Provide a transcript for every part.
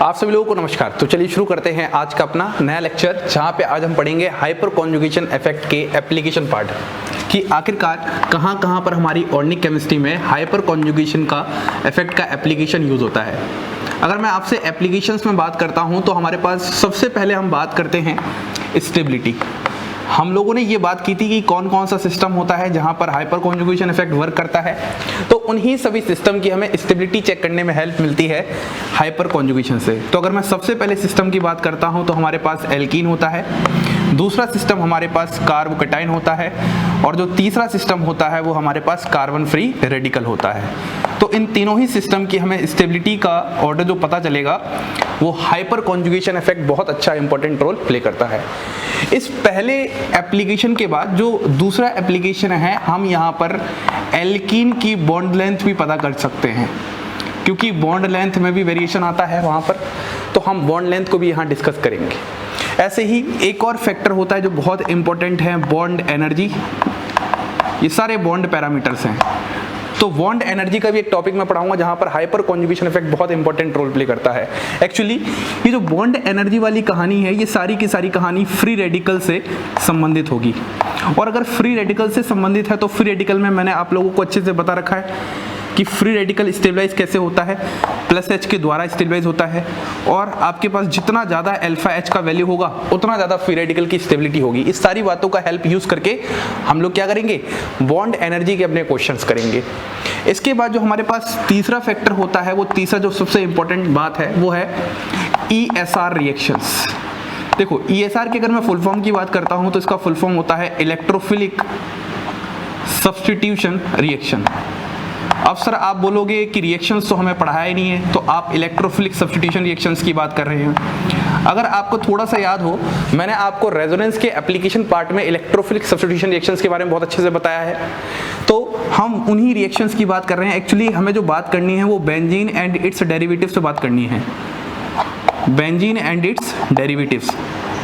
आप सभी लोगों को नमस्कार। तो चलिए शुरू करते हैं आज का अपना नया लेक्चर, जहां पे आज हम पढ़ेंगे हाइपर कॉन्जुगेशन इफेक्ट के एप्लीकेशन पार्ट कि आखिरकार कहां पर हमारी ऑर्गेनिक केमिस्ट्री में हाइपर कॉन्जुगेशन का इफेक्ट का एप्लीकेशन यूज होता है। अगर मैं आपसे एप्लीकेशंस में बात करता हूं तो हमारे पास सबसे पहले हम बात करते हैं स्टेबिलिटी। हम लोगों ने ये बात की थी कि कौन कौन सा सिस्टम होता है जहां पर हाइपर कॉन्जुगेशन इफेक्ट वर्क करता है, तो उन्हीं सभी सिस्टम की हमें स्टेबिलिटी चेक करने में हेल्प मिलती है हाइपर कॉन्जुगेशन से। तो अगर मैं सबसे पहले सिस्टम की बात करता हूं तो हमारे पास एल्कीन होता है, दूसरा सिस्टम हमारे पास कार्बोकेटाइन होता है, और जो तीसरा सिस्टम होता है वो हमारे पास कार्बन फ्री रेडिकल होता है। तो इन तीनों ही सिस्टम की हमें स्टेबिलिटी का ऑर्डर जो पता चलेगा वो हाइपर कॉन्जुगेशन इफेक्ट बहुत अच्छा इंपॉर्टेंट रोल प्ले करता है। इस पहले एप्लीकेशन के बाद जो दूसरा एप्लीकेशन है, हम यहाँ पर एल्कीन की बॉन्ड लेंथ भी पता कर सकते हैं, क्योंकि बॉन्ड लेंथ में भी वेरिएशन आता है वहाँ पर, तो हम बॉन्ड लेंथ को भी यहाँ डिस्कस करेंगे। ऐसे ही एक और फैक्टर होता है जो बहुत इंपॉर्टेंट है, बॉन्ड एनर्जी। ये सारे बॉन्ड पैरामीटर्स हैं, तो बॉन्ड एनर्जी का भी एक टॉपिक मैं पढ़ाऊंगा जहां पर हाइपर कॉन्जुगेशन इफेक्ट बहुत इंपॉर्टेंट रोल प्ले करता है। एक्चुअली ये जो बॉन्ड एनर्जी वाली कहानी है, ये सारी की सारी कहानी फ्री रेडिकल से संबंधित होगी, और अगर फ्री रेडिकल से संबंधित है तो फ्री रेडिकल में मैंने आप लोगों को अच्छे से बता रखा है कि फ्री रेडिकल स्टेबलाइज कैसे होता है, प्लस एच के द्वारा स्टेबलाइज होता है, और आपके पास जितना ज़्यादा अल्फा एच का वैल्यू होगा उतना ज़्यादा फ्री रेडिकल की स्टेबिलिटी होगी। इस सारी बातों का हेल्प यूज़ करके हम लोग क्या करेंगे, बॉन्ड एनर्जी के अपने क्वेश्चंस करेंगे। इसके बाद जो हमारे पास तीसरा फैक्टर होता है, वो तीसरा जो सबसे इंपॉर्टेंट बात है वो है ESR रिएक्शंस। देखो ESR की अगर मैं फुल फॉर्म की बात करता हूँ तो इसका फुल फॉर्म होता है इलेक्ट्रोफिलिक सब्स्टिट्यूशन रिएक्शन। अब सर आप बोलोगे कि रिएक्शंस तो हमें पढ़ाया ही नहीं है, तो आप इलेक्ट्रोफिलिक सब्स्टिट्यूशन रिएक्शंस की बात कर रहे हैं। अगर आपको थोड़ा सा याद हो, मैंने आपको रेजोनेंस के एप्लीकेशन पार्ट में इलेक्ट्रोफिलिक सब्स्टिट्यूशन रिएक्शंस के बारे में बहुत अच्छे से बताया है, तो हम उन्हीं रिएक्शंस की बात कर रहे हैं। एक्चुअली हमें जो बात करनी है वो बेंजीन एंड इट्स डेरिवेटिव्स से बात करनी है। बेंजीन एंड इट्स डेरिवेटिव्स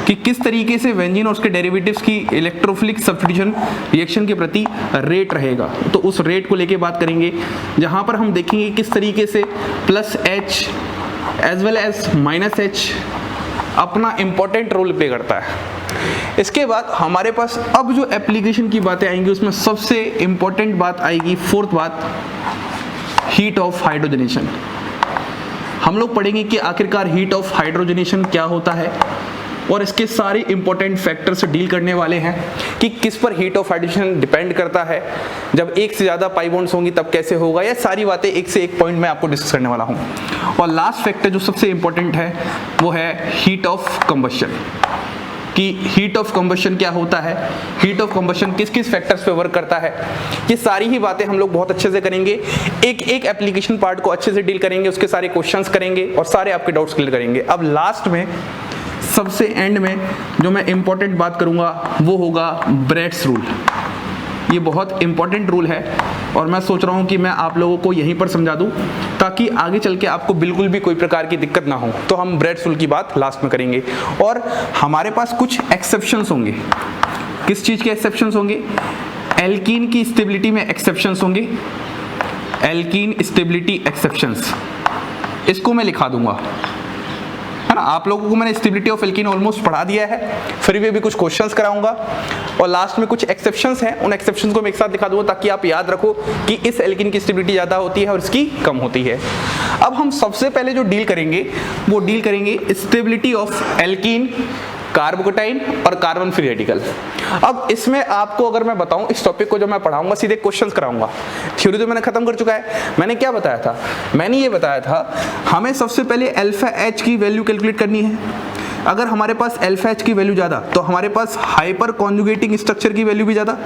कि किस तरीके से बेंजीन और उसके डेरिवेटिव्स की इलेक्ट्रोफिलिक सब्स्टिट्यूशन रिएक्शन के प्रति रेट रहेगा, तो उस रेट को लेके बात करेंगे, जहां पर हम देखेंगे किस तरीके से plus H as well as minus H अपना इंपॉर्टेंट रोल प्ले करता है। इसके बाद हमारे पास अब जो एप्लीकेशन की बातें आएंगी उसमें सबसे इंपॉर्टेंट बात आएगी, फोर्थ बात, हीट ऑफ हाइड्रोजनेशन। हम लोग पढ़ेंगे कि आखिरकार हीट ऑफ हाइड्रोजनेशन क्या होता है, और इसके सारे इंपॉर्टेंट फैक्टर से डील करने वाले हैं कि किस पर हीट ऑफ हाइड्रोजनेशन डिपेंड करता है, जब एक से ज्यादा पाई बॉन्ड्स होंगी तब कैसे होगा, ये सारी बातें एक से एक पॉइंट में आपको डिस्कस करने वाला हूं। और लास्ट फैक्टर जो सबसे इंपॉर्टेंट है वो है हीट ऑफ कंबशन, कि हीट ऑफ कंबशन क्या होता है, हीट ऑफ कंबशन किस किस फैक्टर्स पे वर्क करता है। ये सारी ही बातें हम लोग बहुत अच्छे से करेंगे, एक एक एप्लीकेशन पार्ट को अच्छे से डील करेंगे, उसके सारे क्वेश्चंस करेंगे और सारे आपके डाउट्स क्लियर करेंगे। अब लास्ट में सबसे एंड में जो मैं इंपॉर्टेंट बात करूंगा वो होगा ब्रेड्स रूल। ये बहुत इंपॉर्टेंट रूल है और मैं सोच रहा हूं कि मैं आप लोगों को यहीं पर समझा दूं ताकि आगे चल के आपको बिल्कुल भी कोई प्रकार की दिक्कत ना हो। तो हम ब्रेड्स रूल की बात लास्ट में करेंगे, और हमारे पास कुछ एक्सेप्शंस होंगे। किस चीज के एक्सेप्शंस होंगे? एल्कीन की स्टेबिलिटी में एक्सेप्शंस होंगे, एल्कीन स्टेबिलिटी एक्सेप्शंस, इसको मैं लिखा दूंगा, है ना। आप लोगों को मैंने स्टेबिलिटी ऑफ एल्कीन ऑलमोस्ट पढ़ा दिया है, फिर भी कुछ क्वेश्चंस कराऊंगा और लास्ट में कुछ एक्सेप्शंस हैं, उन एक्सेप्शंस को मैं एक साथ दिखा दूंगा ताकि आप याद रखो कि इस एल्कीन की स्टेबिलिटी ज्यादा होती है और इसकी कम होती है। अब हम सबसे पहले जो डील करेंगे वो डील करेंगे स्टेबिलिटी ऑफ एल्कीन, कार्बोकेटाइन और कार्बन फ्री रेडिकल। अब इसमें आपको अगर मैं बताऊं, इस टॉपिक को जो मैं पढ़ाऊंगा सीधे क्वेश्चंस कराऊंगा, थ्योरी तो मैंने खत्म कर चुका है। मैंने क्या बताया था? मैंने ये बताया था हमें सबसे पहले अल्फा एच की वैल्यू कैलकुलेट करनी है। अगर हमारे पास अल्फा एच की वैल्यू ज्यादा तो हमारे पास हाइपर कॉन्जुगेटिंग स्ट्रक्चर की वैल्यू भी ज्यादा,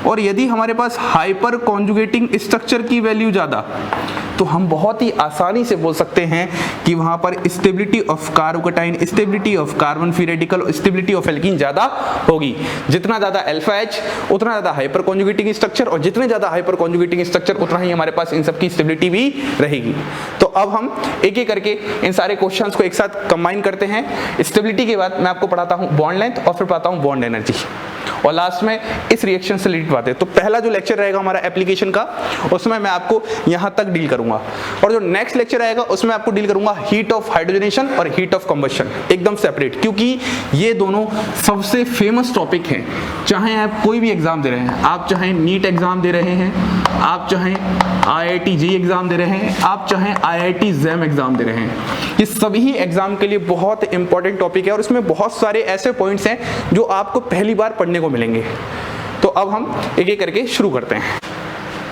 और यदि हमारे पास हाइपर कॉन्जुगेटिंग स्ट्रक्चर की वैल्यू ज्यादा तो हम बहुत ही आसानी से बोल सकते हैं कि वहां पर stability of carbocation, stability of carbon free radical, stability of alkene ज्यादा होगी। जितना ज्यादा अल्फा एच उतना ज्यादा हाइपर कॉन्जुगेटिंग स्ट्रक्चर, और जितने ज्यादा हाइपर कॉन्जुगेटिंग स्ट्रक्चर उतना ही हमारे पास इन सब की स्टेबिलिटी भी रहेगी। तो अब हम एक एक करके इन सारे क्वेश्चंस को एक साथ कंबाइन करते हैं। स्टेबिलिटी के बाद मैं आपको पढ़ाता हूं बॉन्ड लेंथ और फिर पढ़ाता हूं बॉन्ड एनर्जी, और लास्ट में इस रिएक्शन से रिलेटेड बातें। तो पहला जो लेक्चर रहेगा हमारा एप्लीकेशन का, उसमें मैं आपको यहां तक डील करूंगा, और जो नेक्स्ट लेक्चर आएगा उसमें आपको डील करूंगा हीट ऑफ हाइड्रोजनेशन और हीट ऑफ कंबशन, एकदम सेपरेट, क्योंकि ये दोनों सबसे फेमस टॉपिक हैं। चाहे आप कोई भी एग्जाम दे रहे हैं, आप चाहे नीट एग्जाम दे रहे हैं, आप चाहे IIT JEE एग्जाम दे रहे हैं, आप चाहे IIT JAM एग्जाम दे रहे हैं, ये सभी एग्जाम के लिए बहुत इंपॉर्टेंट टॉपिक है और इसमें बहुत सारे ऐसे पॉइंट्स हैं जो आपको पहली बार पढ़ने को मिलेंगे। तो अब हम एक एक करके शुरू करते हैं।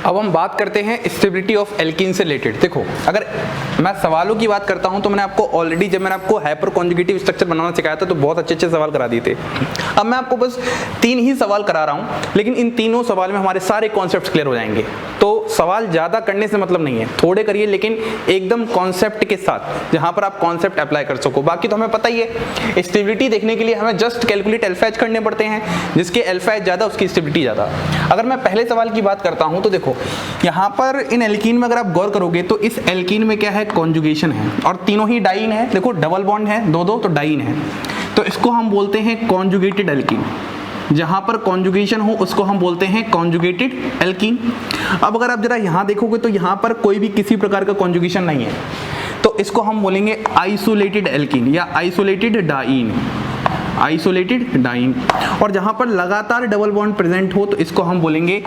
अब हम बात करते हैं स्टेबिलिटी ऑफ एल्कीन से रिलेटेड। देखो, अगर मैं सवालों की बात करता हूं तो मैंने आपको ऑलरेडी, जब मैंने आपको हाइपर कॉन्जुगेटिव स्ट्रक्चर बनाना सिखाया था तो बहुत अच्छे सवाल करा दिए थे। अब मैं आपको बस 3 ही सवाल करा रहा हूं, लेकिन इन तीनों सवाल में हमारे सारे कॉन्सेप्ट्स क्लियर हो जाएंगे। तो सवाल ज्यादा करने से मतलब नहीं है, थोड़े करिए लेकिन एकदम कॉन्सेप्ट के साथ, जहां पर आप कॉन्सेप्ट अप्लाई कर सको। बाकी तो हमें पता ही है, स्टेबिलिटी देखने के लिए हमें जस्ट कैलकुलेट अल्फा एच करने पड़ते हैं, जिसके अल्फा एच ज्यादा उसकी स्टेबिलिटी ज्यादा। अगर मैं पहले सवाल की बात करता हूं तो देखो, यहाँ पर इन एल्कीन में अगर आप गौर करोगे तो इस एल्कीन में क्या है, कॉन्जुगेशन है और तीनों ही डाइन है। देखो डबल बॉन्ड है, दो तो डाइन है, तो इसको हम बोलते हैं कॉन्जुगेटेड एल्कीन। जहां पर कॉन्जुगेशन हो उसको हम बोलते हैं कॉन्जुगेटेड एल्कीन। अब अगर आप जरा यहां देखोगे तो यहां पर कोई भी किसी प्रकार का कॉन्जुगेशन नहीं है, तो इसको हम बोलेंगे आइसोलेटेड एल्कीन या आइसोलेटेड डाइन, आइसोलेटेड डाइन। और जहां पर लगातार डबल बॉन्ड प्रेजेंट हो तो इसको हम बोलेंगे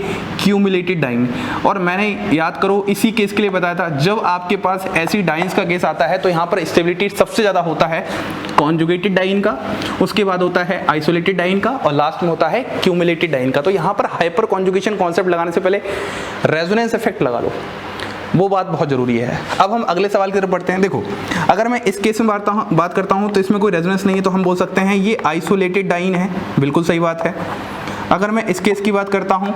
क्यूमुलेटेड डाइन। और मैंने, याद करो, इसी केस के लिए बताया था, जब आपके पास ऐसी डाइन्स का केस आता है तो यहां पर स्टेबिलिटी सबसे ज्यादा होता है कॉन्जुगेटेड डाइन का, उसके बाद होता है आइसोलेटेड डाइन का, और लास्ट में होता है क्यूमुलेटेड डाइन का। तो यहां पर हाइपर कॉन्जुगेशन कॉन्सेप्ट लगाने से पहले रेजोनेंस इफेक्ट लगा लो, वो बात बहुत जरूरी है। अब हम अगले सवाल की तरफ बढ़ते हैं। देखो, अगर मैं इस केस में बात करता हूं तो इसमें कोई रेजोनेंस नहीं है, तो हम बोल सकते हैं ये आइसोलेटेड डाइन है, बिल्कुल सही बात है। अगर मैं इस केस की बात करता हूं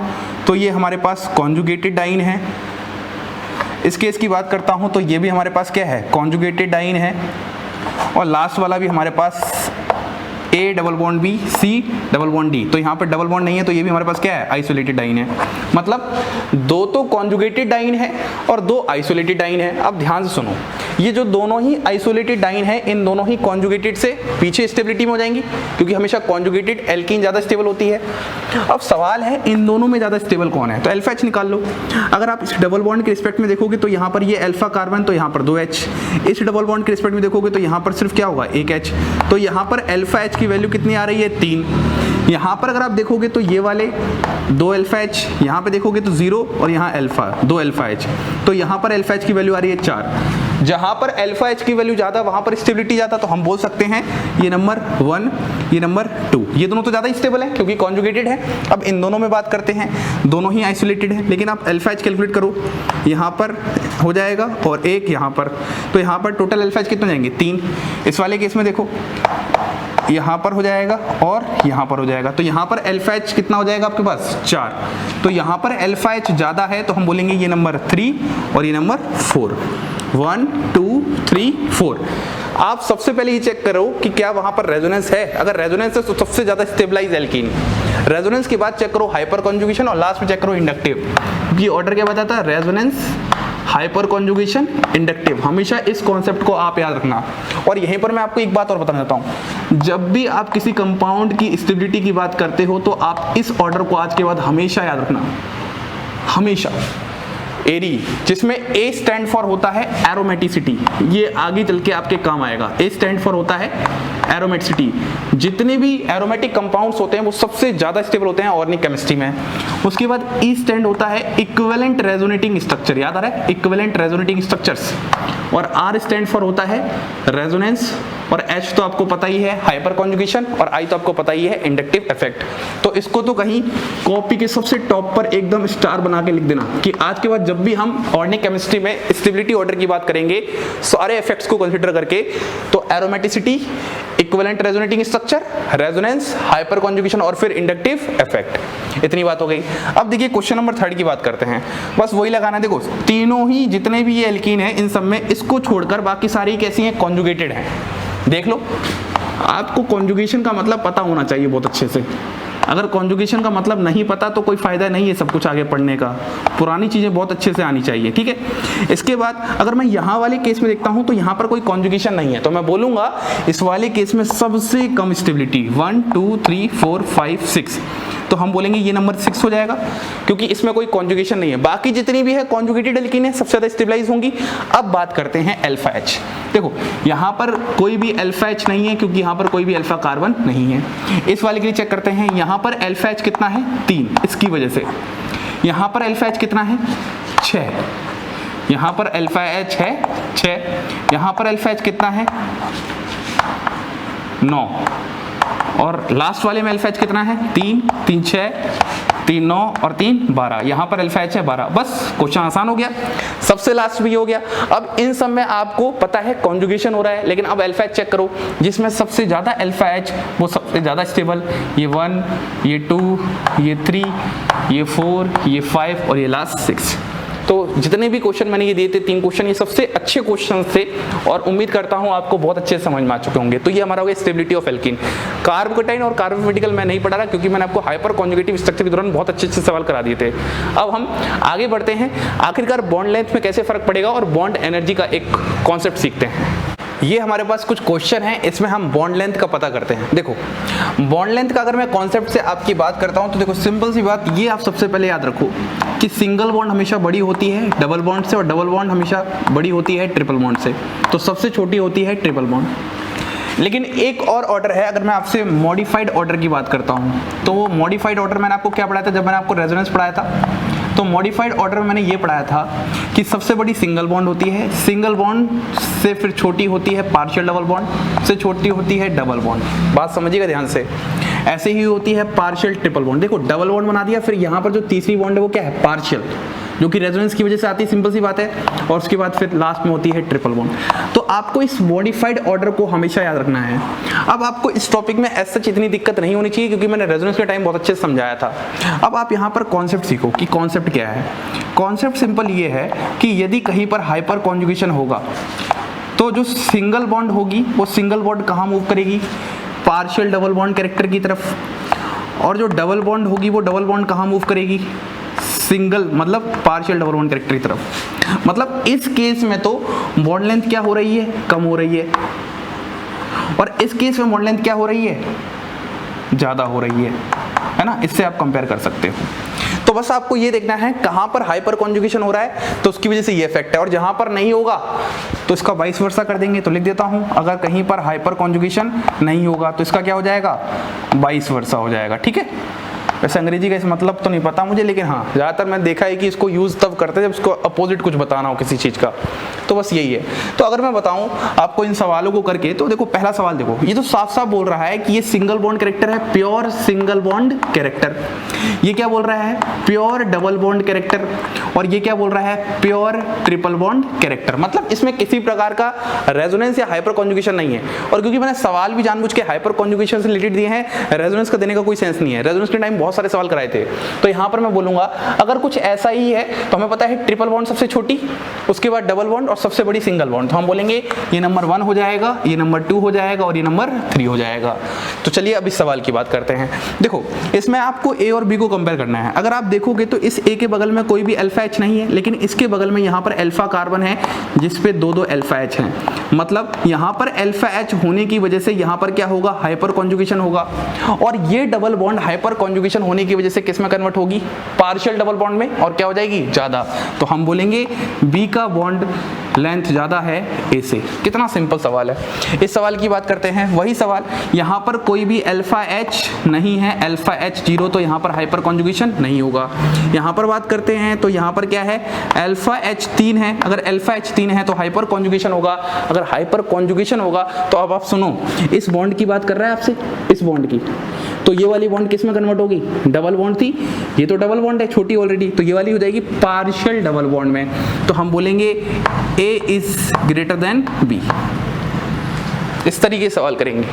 तो ये हमारे पास कॉन्जुगेटेड डाइन है। इस केस की बात करता हूं तो ये भी हमारे पास क्या है, कॉन्जुगेटेड डाइन है। और लास्ट वाला भी हमारे पास A double bond B C double bond D, तो यहाँ पर डबल बॉन्ड नहीं है तो ये भी हमारे पास क्या है, आइसोलेटेड डाइन है। मतलब 2 तो कॉन्जुगेटेड डाइन है और 2 आइसोलेटेड डाइन है। अब ध्यान से सुनो, ये जो दोनों ही आइसोलेटेड डाइन है, इन दोनों ही कॉन्जुगेटेड से पीछे स्टेबिलिटी में हो जाएंगी, क्योंकि हमेशा कॉन्जुगेटेड एल्कीन ज्यादा स्टेबल होती है। अब सवाल है इन दोनों में ज्यादा स्टेबल कौन है, तो अल्फा एच निकाल लो। अगर आप इस डबल बॉन्ड के रिस्पेक्ट में देखोगे तो यहाँ पर ये अल्फा कार्बन, तो यहाँ पर 2H। इस डबल बॉन्ड के रिस्पेक्ट में देखोगे तो यहाँ पर सिर्फ क्या होगा, 1H। तो यहाँ पर अल्फा एच की वैल्यू कितनी आ रही है, 3। यहाँ पर अगर आप देखोगे तो ये वाले 2 अल्फा एच, यहाँ पे देखोगे तो 0 और यहाँ अल्फा 2 अल्फा एच, तो यहाँ पर अल्फा एच की वैल्यू आ रही है 4। जहाँ पर अल्फा एच की वैल्यू ज्यादा वहाँ पर स्टेबिलिटी ज्यादा, तो हम बोल सकते हैं ये नंबर 1, ये नंबर 2। ये दोनों तो ज्यादा स्टेबल है क्योंकि कॉन्जुगेटेड है। अब इन दोनों में बात करते हैं, दोनों ही आइसोलेटेड है, लेकिन आप अल्फा एच कैलकुलेट करो, यहाँ पर हो जाएगा और एक यहाँ पर, तो यहाँ पर टोटल अल्फा एच कितने जाएंगे, 3। इस वाले केस में देखो, यहाँ पर हो जाएगा और यहाँ पर हो जाएगा, तो यहाँ पर अल्फा एच कितना हो जाएगा आपके पास, 4। तो यहाँ पर अल्फा एच ज्यादा है तो हम बोलेंगे ये नंबर 3 और ये नंबर 4। 1 2 3 4। आप सबसे पहले ये चेक करो कि क्या वहां पर रेजोनेंस है। अगर रेजोनेंस है तो सबसे ज्यादा स्टेबलाइज एल्कीन। रेजोनेंस के बाद चेक करो हाइपर कॉन्जुगेशन और लास्ट में चेक करो इंडक्टिव। ये ऑर्डर क्या बताता है, रेजोनेंस, हाइपर कॉन्जुगेशन, इंडक्टिव। हमेशा इस कॉन्सेप्ट को आप याद रखना। और यहीं पर मैं आपको एक बात और बताना चाहता हूं, जब भी आप किसी कंपाउंड की स्टेबिलिटी की बात करते हो तो आप इस ऑर्डर को आज के बाद हमेशा याद रखना, हमेशा। एरी, जिसमें ए स्टैंड फॉर होता है एरोमेटिसिटी, ये आगे चल के आपके काम आएगा। ए स्टैंड फॉर होता है एरोमेटिसिटी। जितने भी एरोमेटिक कंपाउंड्स होते हैं वो सबसे ज्यादा स्टेबल होते हैं ऑर्गेनिक केमिस्ट्री में। उसके बाद ई स्टैंड होता है इक्विवेलेंट रेजोनेटिंग स्ट्रक्चर, याद आ रहा है, इक्विवेलेंट रेजोनेटिंग स्ट्रक्चर्स। और आर स्टैंड फॉर होता है रेजोनेंस, और एच तो आपको पता ही है हाइपर कॉन्जुगेशन, और आई तो आपको पता ही है इंडक्टिव इफेक्ट। तो इसको तो कहीं कॉपी के सबसे टॉप पर एकदम स्टार बना के लिख देना कि आज के बाद जब भी हम ऑर्गेनिक केमिस्ट्री में स्टेबिलिटी ऑर्डर की बात करेंगे सारे इफेक्ट्स को कंसीडर करके, तो aromaticity, equivalent resonating structure, resonance, hyper conjugation और फिर इंडक्टिव इफेक्ट। इतनी बात हो गई। अब देखिए क्वेश्चन नंबर 3 की बात करते हैं। बस वही लगाना है। देखो तीनों ही जितने भी ये एल्कीन है इन सब में इसको छोड़कर बाकी सारी कैसी हैं, कॉन्जुगेटेड हैं। देख लो, आपको कॉन्जुगेशन का मतलब पता होना चाहिए बहुत अच्छे से। अगर कॉन्जुगेशन का मतलब नहीं पता तो कोई फायदा नहीं है सब कुछ आगे पढ़ने का, पुरानी चीजें बहुत अच्छे से आनी चाहिए, ठीक है। इसके बाद अगर मैं यहाँ वाले केस में देखता हूँ तो यहाँ पर कोई कॉन्जुगेशन नहीं है, तो मैं बोलूंगा इस वाले केस में सबसे कम स्टेबिलिटी 1 2 3 4 5 6, तो हम बोलेंगे ये नंबर 6 हो जाएगा, क्योंकि इसमें कोई कॉन्जुगेशन नहीं है। बाकी जितनी भी है कॉन्जुगेटेड एल्कीन है, सबसे ज्यादा स्टेबलाइज होंगी। अब बात करते हैं अल्फा एच। देखो यहाँ पर कोई भी अल्फा एच नहीं है, क्योंकि यहाँ पर कोई भी अल्फा कार्बन नहीं है। इस वाले के लिए चेक करते हैं, यहाँ पर अल्फा एच कितना है 3, इसकी वजह से। यहाँ पर अल्फा एच कितना है 6, यहाँ पर अल्फा एच है 6, यहाँ पर अल्फा एच कितना है 9, और लास्ट वाले में अल्फा एच कितना है 3 3 6 3 9 और 3 12, यहाँ पर अल्फा एच है 12। बस क्वेश्चन आसान हो गया, सबसे लास्ट भी हो गया। अब इन सब में आपको पता है कॉन्जुगेशन हो रहा है, लेकिन अब अल्फा एच चेक करो, जिसमें सबसे ज्यादा अल्फा एच वो सबसे ज्यादा स्टेबल, ये 1 ये 2 ये 3 ये 4 ये 5 और ये लास्ट 6। तो जितने भी क्वेश्चन मैंने ये दिए थे 3 क्वेश्चन, ये सबसे अच्छे क्वेश्चन थे और उम्मीद करता हूँ आपको बहुत अच्छे से समझ में आ चुके होंगे। तो ये हमारा हो गया स्टेबिलिटी ऑफ एल्कीन। कार्बोकेटाइन और कार्बोमेटिकल मैं नहीं पढ़ा रहा, क्योंकि मैंने आपको हाइपर कॉन्जुगेटिव स्ट्रक्चर के दौरान बहुत अच्छे अच्छे सवाल करा दिए थे। अब हम आगे बढ़ते हैं, आखिरकार बॉन्ड लेंथ में कैसे फर्क पड़ेगा और बॉन्ड एनर्जी का एक कॉन्सेप्ट सीखते हैं। ये हमारे पास कुछ क्वेश्चन हैं, इसमें हम बॉन्ड लेंथ का पता करते हैं। देखो बॉन्ड लेंथ का अगर मैं कॉन्सेप्ट से आपकी बात करता हूं तो देखो सिंपल सी बात, ये आप सबसे पहले याद रखो कि सिंगल बॉन्ड हमेशा बड़ी होती है डबल बॉन्ड से, और डबल बॉन्ड हमेशा बड़ी होती है ट्रिपल बॉन्ड से। तो सबसे छोटी होती है ट्रिपल बॉन्ड। लेकिन एक और ऑर्डर है, अगर मैं आपसे मॉडिफाइड ऑर्डर की बात करता हूँ तो वो मॉडिफाइड ऑर्डर मैंने आपको क्या पढ़ाया था जब मैंने आपको रेजोनेंस पढ़ाया था? तो मॉडिफाइड ऑर्डर में मैंने ये पढ़ाया था कि सबसे बड़ी सिंगल बॉन्ड होती है, सिंगल बॉन्ड से फिर छोटी होती है पार्शियल डबल बॉन्ड, से छोटी होती है डबल बॉन्ड। बात समझिएगा ध्यान से। ऐसे ही होती है पार्शियल ट्रिपल बॉन्ड। देखो डबल बॉन्ड बना दिया, फिर यहाँ पर जो तीसरी बॉन्ड है वो क्या है? पार्शियल, जो कि रेजोनेंस की वजह से आती है, सिंपल सी बात है। और उसके बाद फिर लास्ट में होती है ट्रिपल बॉन्ड। तो आपको इस मॉडिफाइड ऑर्डर को हमेशा याद रखना है। अब आपको इस टॉपिक में ऐसा इतनी दिक्कत नहीं होनी चाहिए, क्योंकि मैंने रेजोनेंस के टाइम बहुत अच्छे से समझाया था। अब आप यहाँ पर कॉन्सेप्ट सीखो कि कॉन्सेप्ट क्या है। कॉन्सेप्ट सिंपल ये है कि यदि कहीं पर हाइपर कॉन्जुगेशन होगा तो जो सिंगल बॉन्ड होगी वो सिंगल बॉन्ड कहाँ मूव करेगी? पार्शियल डबल बॉन्ड कैरेक्टर की तरफ। और जो डबल बॉन्ड होगी वो डबल बॉन्ड कहाँ मूव करेगी? सिंगल मतलब पार्शियल डबल बॉन्ड कैरेक्टर की तरफ। मतलब इस केस में तो बॉन्ड लेंथ क्या हो रही है? कम हो रही है। और इस केस में बॉन्ड लेंथ क्या हो रही है? ज्यादा हो रही है ना? इससे आप कंपेयर कर सकते हो। तो बस आपको ये देखना है कहां पर हाइपर कॉन्जुगेशन हो रहा है तो उसकी वजह से ये इफेक्ट है, और जहां पर नहीं होगा तो इसका वाइस वर्सा कर देंगे। तो लिख देता हूं, अगर कहीं पर हाइपर कॉन्जुगेशन नहीं होगा तो इसका क्या हो जाएगा? वाइस वर्सा हो जाएगा। ठीक है, वैसे अंग्रेजी का इस मतलब तो नहीं पता मुझे, लेकिन हाँ ज़्यादातर मैं देखा है कि इसको यूज़ तब करते हैं जब इसको अपोजिट कुछ बताना हो किसी चीज़ का। तो बस यही है। तो अगर मैं बताऊं आपको इन सवालों को करके, तो देखो पहला सवाल देखो, ये तो साफ साफ बोल रहा है कि ये सिंगल बॉन्ड कैरेक्टर है, प्योर सिंगल बॉन्ड कैरेक्टर। ये क्या बोल रहा है? Pure double bond character. और ये क्या बोल रहा है? Pure triple bond character. मतलब इसमें किसी प्रकार का रेजोनेंस या हाइपर कॉन्जुगेशन नहीं है। और क्योंकि मैंने सवाल भी जानबूझ के हाइपर कॉन्जुगेशन से रिलेटेड दिए हैं, रेजोनेंस का देने का कोई सेंस नहीं है। रेजोनेंस के टाइम बहुत सारे सवाल कराए थे। तो यहां पर मैं बोलूंगा अगर कुछ ऐसा ही है तो हमें पता है ट्रिपल बॉन्ड सबसे छोटी, उसके बाद डबल बॉन्ड और सबसे बड़ी सिंगल बॉन्ड। तो हम बोलेंगे ये नंबर 1 हो जाएगा, ये नंबर 2 हो जाएगा और ये नंबर 3 हो जाएगा। तो चलिए अब इस सवाल की बात करते हैं। देखो इसमें आपको ए और बी को कंपेयर करना है। अगर आप देखोगे तो इस ए के बगल में कोई भी अल्फा एच नहीं है, लेकिन इसके बगल में यहाँ पर अल्फा कार्बन है जिसपे 2-2 अल्फा एच हैं। मतलब यहाँ पर अल्फा एच होने की वजह से यहाँ पर क्या होगा? हाइपर कॉन्जुगेशन होगा। और ये डबल बॉन्ड हाइपर कॉन्जुगेशन होने की वजह से किस में कन्वर्ट होगी? पार्शियल डबल बॉन्ड में। और क्या हो जाएगी? ज्यादा। तो हम बोलेंगे बी का बॉन्ड लेंथ ज्यादा है ए से। कितना सिंपल सवाल है। इस सवाल की बात करते हैं। वही सवाल, यहाँ पर कोई भी अल्फा एच नहीं है, अल्फा एच 0, तो यहाँ पर हाइपर कॉन्जुगेशन नहीं होगा। यहाँ पर बात करते हैं तो यहाँ पर क्या है? अल्फा एच 3 है। अगर अल्फा एच 3 है तो हाइपर कॉन्जुगेशन होगा। अगर हाइपर कॉन्जुगेशन होगा तो अब आप सुनो, इस बॉन्ड की बात कर रहा है आपसे, इस बॉन्ड की। तो ये वाली बॉन्ड किस में कन्वर्ट होगी? डबल बॉन्ड थी, ये तो डबल बॉन्ड है छोटी ऑलरेडी, तो ये वाली हो जाएगी पार्शियल डबल बॉन्ड में। तो हम बोलेंगे A is greater than B। इस तरीके से सवाल करेंगे।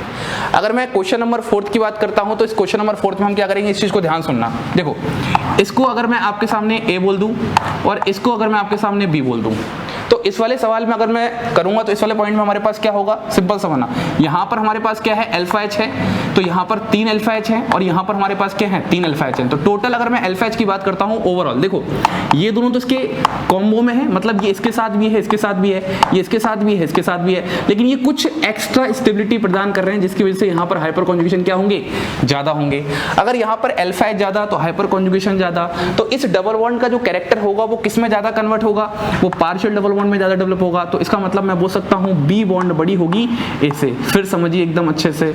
अगर मैं क्वेश्चन नंबर 4 की बात करता हूं तो इस क्वेश्चन नंबर 4 में हम क्या करेंगे? इस चीज को ध्यान सुनना। देखो इसको अगर मैं आपके सामने A बोल दूं और इसको अगर मैं आपके सामने B बोल दूं, तो इस वाले सवाल में अगर मैं करूंगा तो इस वाले पॉइंट में हमारे पास क्या होगा, सिंपल सा बना, यहाँ पर हमारे पास क्या है अल्फा एच है, तो यहाँ पर 3 अल्फा एच है और यहाँ पर हमारे पास क्या है 3 अल्फा एच है। तो टोटल अगर मैं अल्फा एच की बात करता हूँ ओवरऑल, देखो ये दोनों तो इसके कॉम्बो में है, मतलब ये इसके साथ भी है, इसके साथ भी है, ये इसके साथ भी है, इसके साथ भी है, लेकिन ये कुछ एक्स्ट्रा स्टेबिलिटी प्रदान कर रहे हैं जिसकी वजह से यहाँ पर हाइपर कॉन्जुगेशन क्या होंगे, ज्यादा होंगे। अगर यहाँ पर अल्फा एच ज्यादा तो हाइपर कॉन्जुगेशन ज्यादा, तो इस डबल बॉन्ड का जो कैरेक्टर होगा वो किस में ज्यादा कन्वर्ट होगा, वो पार्शियल डबल बॉन्ड में ज्यादा डेवलप होगा। तो इसका मतलब मैं बोल सकता हूँ बी बॉन्ड बड़ी होगी ए से। फिर समझिए एकदम अच्छे से,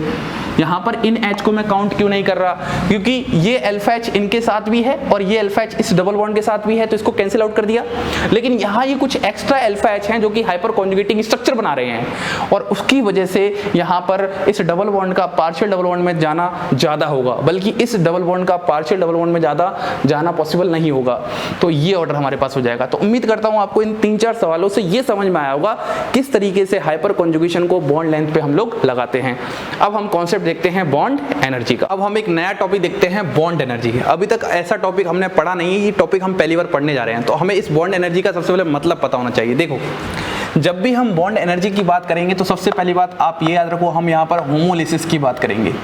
यहाँ पर इन एच को मैं काउंट क्यों नहीं कर रहा, क्योंकि ये अल्फा एच इनके साथ भी है और ये अल्फा एच इस डबल बॉन्ड के साथ भी है, तो इसको कैंसिल आउट कर दिया। लेकिन यहाँ ये कुछ एक्स्ट्रा अल्फा एच हैं जो कि हाइपर कॉन्जुगेटिंग स्ट्रक्चर बना रहे हैं और उसकी वजह से यहाँ पर इस डबल बॉन्ड का पार्शियल डबल बॉन्ड में जाना ज्यादा होगा, बल्कि इस डबल बॉन्ड का पार्शियल डबल बॉन्ड में ज्यादा जाना पॉसिबल नहीं होगा। तो ये ऑर्डर हमारे पास हो जाएगा। तो उम्मीद करता हूँ आपको इन 3-4 सवालों से ये समझ में आया होगा किस तरीके से हाइपर कॉन्जुगेशन को बॉन्ड लेंथ पे हम लोग लगाते हैं। अब हम कॉन्सेप्ट देखते हैं बॉन्ड एनर्जी का। अब हम एक नया टॉपिक देखते हैं बॉन्ड एनर्जी। अभी तक ऐसा टॉपिक हमने पढ़ा नहीं है, ये टॉपिक हम पहली बार पढ़ने जा रहे हैं, तो हमें इस बॉन्ड एनर्जी का सबसे पहले मतलब पता होना चाहिए। देखो, जब भी हम बॉन्ड एनर्जी की बात करेंगे तो सबसे पहली बात आप ये याद रखो, हम यहाँ पर होमोलिसिस की बात करेंगे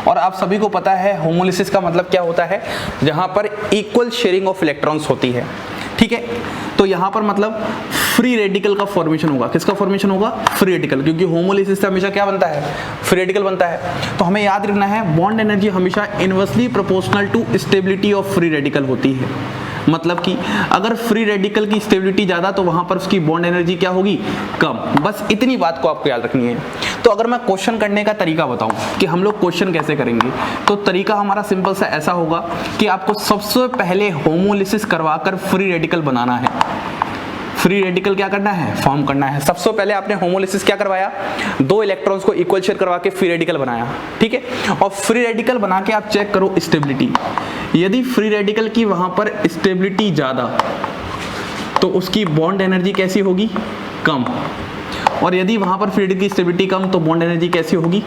और आप सभी को पता है होमोलिसिस का मतलब क्या होता है, जहां पर इक्वल शेयरिंग ऑफ इलेक्ट्रॉन्स होती है। ठीक है, तो यहाँ पर मतलब फ्री रेडिकल का फॉर्मेशन होगा। किसका फॉर्मेशन होगा, फ्री रेडिकल, क्योंकि होमोलिसिस से हमेशा क्या बनता है, फ्री रेडिकल बनता है। तो हमें याद रखना है बॉन्ड एनर्जी हमेशा inversely proportional to stability of free radical होती है। मतलब कि अगर फ्री रेडिकल की स्टेबिलिटी ज्यादा तो वहां पर उसकी बॉन्ड एनर्जी क्या होगी, कम। बस इतनी बात को आपको याद रखनी है। तो अगर मैं क्वेश्चन करने का तरीका बताऊं कि हम लोग क्वेश्चन कैसे करेंगे, तो तरीका हमारा सिंपल सा ऐसा होगा कि आपको सबसे पहले होमोलिसिस करवाकर फ्री रेडिकल बनाना है। फ्री रेडिकल क्या करना है, फॉर्म करना है। सबसे पहले आपने होमोलिसिस क्या करवाया, 2 इलेक्ट्रॉन्स को इक्वल शेयर करवा के फ्री रेडिकल बनाया। ठीक है, और फ्री रेडिकल बना के आप चेक करो स्टेबिलिटी। यदि फ्री रेडिकल की वहां पर स्टेबिलिटी ज्यादा तो उसकी बॉन्ड एनर्जी कैसी होगी, कम। और यदि वहां पर फ्री रेडिकल की स्टेबिलिटी कम तो बॉन्ड एनर्जी कैसी होगी,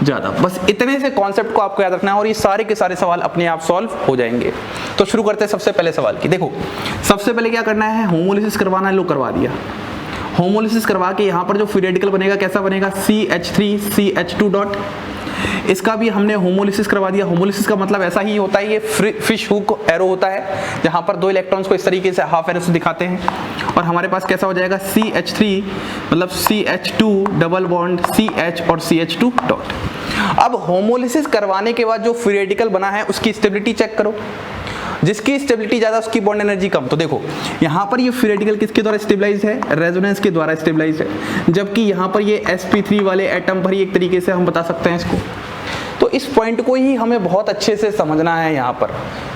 ज्यादा। बस इतने से कॉन्सेप्ट को आपको याद रखना है और ये सारे के सारे सवाल अपने आप सॉल्व हो जाएंगे। तो शुरू करते हैं सबसे पहले सवाल की। देखो, सबसे पहले क्या करना है, होमोलिसिस करवाना है, लो करवा दिया। होमोलिसिस करवा के यहाँ पर जो फ्री रेडिकल बनेगा कैसा बनेगा, CH3 CH2 डॉट। इसका भी हमने होमोलिसिस करवा दिया। होमोलिसिस का मतलब ऐसा ही होता है, ये फिश हुक एरो होता है जहां पर 2 इलेक्ट्रॉन्स को इस तरीके से हाफ एरो से दिखाते हैं और हमारे पास कैसा हो जाएगा CH3 मतलब CH2 डबल बॉन्ड CH और CH2 डॉट। अब होमोलिसिस करवाने के बाद जो फ्री रेडिकल बना है उसकी स्टेबिलिटी चेक करो। जिसकी स्टेबिलिटी ज्यादा उसकी बॉन्ड एनर्जी कम। तो देखो यहाँ पर ये फ्री रेडिकल किसके द्वारा स्टेबलाइज है, रेजोनेंस के द्वारा स्टेबलाइज है, जबकि यहाँ पर ये sp3 वाले एटम पर ही एक तरीके से हम बता सकते हैं इसको। तो इस पॉइंट को ही हमें बहुत अच्छे से समझना है यहाँ पर,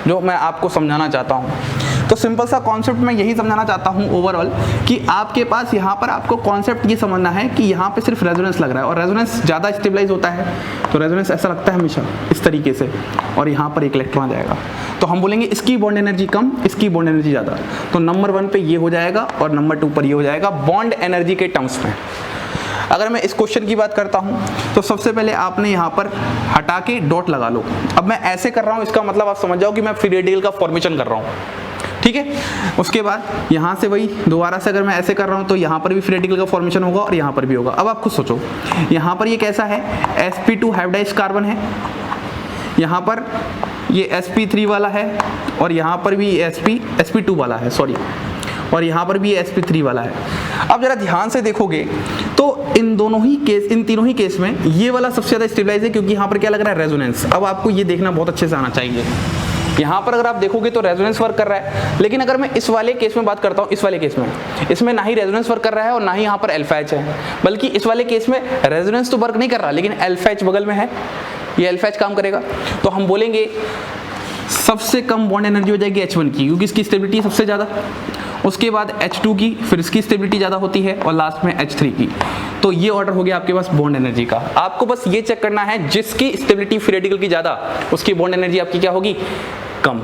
जो मैं आपको समझाना चाहता हूँ। तो सिंपल सा कॉन्सेप्ट मैं यही समझाना चाहता हूँ ओवरऑल, कि आपके पास यहाँ पर आपको कॉन्सेप्ट ये समझना है कि यहाँ पे सिर्फ रेजोनेंस लग रहा है और रेजोनेंस ज़्यादा स्टेबलाइज होता है, तो रेजोनेंस ऐसा लगता है हमेशा इस तरीके से, और यहाँ पर एक इलेक्ट्रॉन आ जाएगा। तो हम बोलेंगे इसकी बॉन्ड एनर्जी कम, इसकी बॉन्ड एनर्जी ज़्यादा। तो नंबर 1 पे ये हो जाएगा और नंबर 2 पर ये हो जाएगा बॉन्ड एनर्जी के टर्म्स में। अगर मैं इस क्वेश्चन की बात करता हूं तो सबसे पहले आपने यहां पर हटा के डॉट लगा लो। अब मैं ऐसे कर रहा हूं, इसका मतलब आप समझ जाओ कि मैं फ्री रेडिकल का फॉर्मेशन कर रहा हूं। ठीक है, उसके बाद यहां से वही दोबारा से अगर मैं ऐसे कर रहा हूं तो यहां पर भी फ्री रेडिकल का फॉर्मेशन होगा और यहां पर भी होगा। अब आप खुद सोचो, यहां पर ये कैसा है, sp2 हाइब्रिडाइज्ड कार्बन है, यहां पर ये sp3 वाला है और यहां पर भी sp2 वाला है, सॉरी, और यहाँ पर भी sp3 वाला है। अब जरा ध्यान से देखोगे तो इन तीनों ही केस में ये वाला सबसे ज्यादा स्टेबलाइज है, क्योंकि यहाँ पर क्या लग रहा है, रेजोनेंस। अब आपको ये देखना बहुत अच्छे से आना चाहिए। यहाँ पर अगर आप देखोगे तो रेजोनेंस वर्क कर रहा है, लेकिन अगर मैं इस वाले केस में बात करता हूँ, इस वाले केस में इसमें ना ही रेजोनेंस वर्क कर रहा है और ना ही यहाँ पर अल्फा एच है, बल्कि इस वाले केस में रेजोनेंस तो वर्क नहीं कर रहा, लेकिन अल्फा एच बगल में है, ये अल्फा एच काम करेगा। तो हम बोलेंगे सबसे कम बॉन्ड एनर्जी हो जाएगी H1 की, क्योंकि इसकी स्टेबिलिटी सबसे ज़्यादा, उसके बाद H2 की, फिर इसकी स्टेबिलिटी ज़्यादा होती है, और लास्ट में H3 की। तो ये ऑर्डर हो गया आपके पास बॉन्ड एनर्जी का। आपको बस ये चेक करना है, जिसकी स्टेबिलिटी फ्री रेडिकल की ज़्यादा उसकी बॉन्ड एनर्जी आपकी क्या होगी, कम।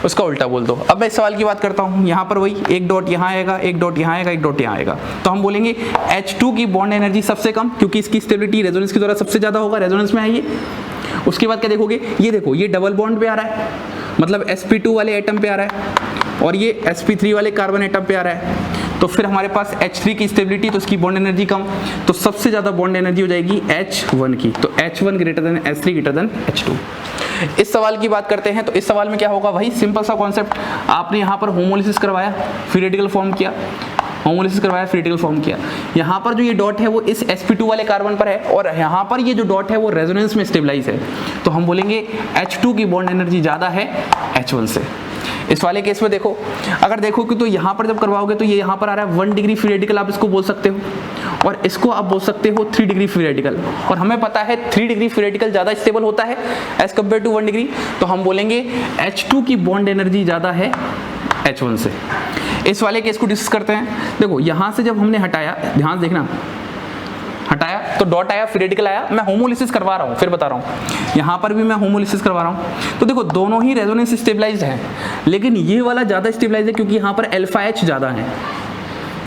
उसका उल्टा बोल दो। अब मैं इस सवाल की बात करता हूँ, यहाँ पर वही एक डॉट यहाँ आएगा, एक डॉट यहाँ आएगा, एक डॉट यहाँ आएगा। तो हम बोलेंगे H2 की बॉन्ड एनर्जी सबसे कम, क्योंकि इसकी स्टेबिलिटी रेजोनेंस के द्वारा सबसे ज़्यादा होगा, रेजोनेंस में है ये। उसके बाद क्या देखोगे, ये देखो ये डबल बॉन्ड पे आ रहा है, मतलब sp2 वाले एटम पे आ रहा है, और ये sp3 वाले कार्बन एटम पे आ रहा है। तो फिर हमारे पास H3 की स्टेबिलिटी, तो इसकी बॉन्ड एनर्जी कम, तो सबसे ज़्यादा बॉन्ड एनर्जी हो जाएगी H1 की, तो H1 greater than H3 greater than H2। इस सवाल की बात करते हैं, तो इस सवाल में क्या होगा, वही सिंपल सा कॉन्सेप्ट, आपने यहाँ पर होमोलिसिस करवाया, फ्री रेडिकल फॉर्म किया, होमोलिसिस करवाया, फ्री रेडिकल फॉर्म किया। यहाँ पर जो ये डॉट है वो इस sp2 वाले कार्बन पर है और यहाँ पर ये जो डॉट है वो रेजोनेंस में स्टेबलाइज है, तो हम बोलेंगे H2 की बॉन्ड एनर्जी ज़्यादा है H1 से। इस वाले केस में देखो, अगर देखो कि तो यहाँ पर जब करवाओगे तो ये यहाँ पर आ रहा है 1 डिग्री फ्री रेडिकल, आप इसको बोल सकते हो, और इसको आप बोल सकते हो 3 डिग्री फ्री रेडिकल, और हमें पता है 3 डिग्री फ्री रेडिकल ज़्यादा स्टेबल होता है एज कम्पेयर टू 1 डिग्री, तो हम बोलेंगे H2 की बॉन्ड एनर्जी ज़्यादा है H1 से। इस वाले केस को डिस्कस करते हैं। देखो यहाँ से जब हमने हटाया, ध्यान देखना, हटाया तो डॉट आया, फ्री रेडिकल आया, मैं होमोलिसिस करवा रहा हूँ, फिर बता रहा हूँ, यहाँ पर भी मैं होमोलिसिस करवा रहा हूँ, तो देखो दोनों ही रेजोनेंस स्टेबलाइज्ड है, लेकिन ये वाला ज़्यादा स्टेबलाइज है क्योंकि यहाँ पर अल्फा H ज़्यादा है,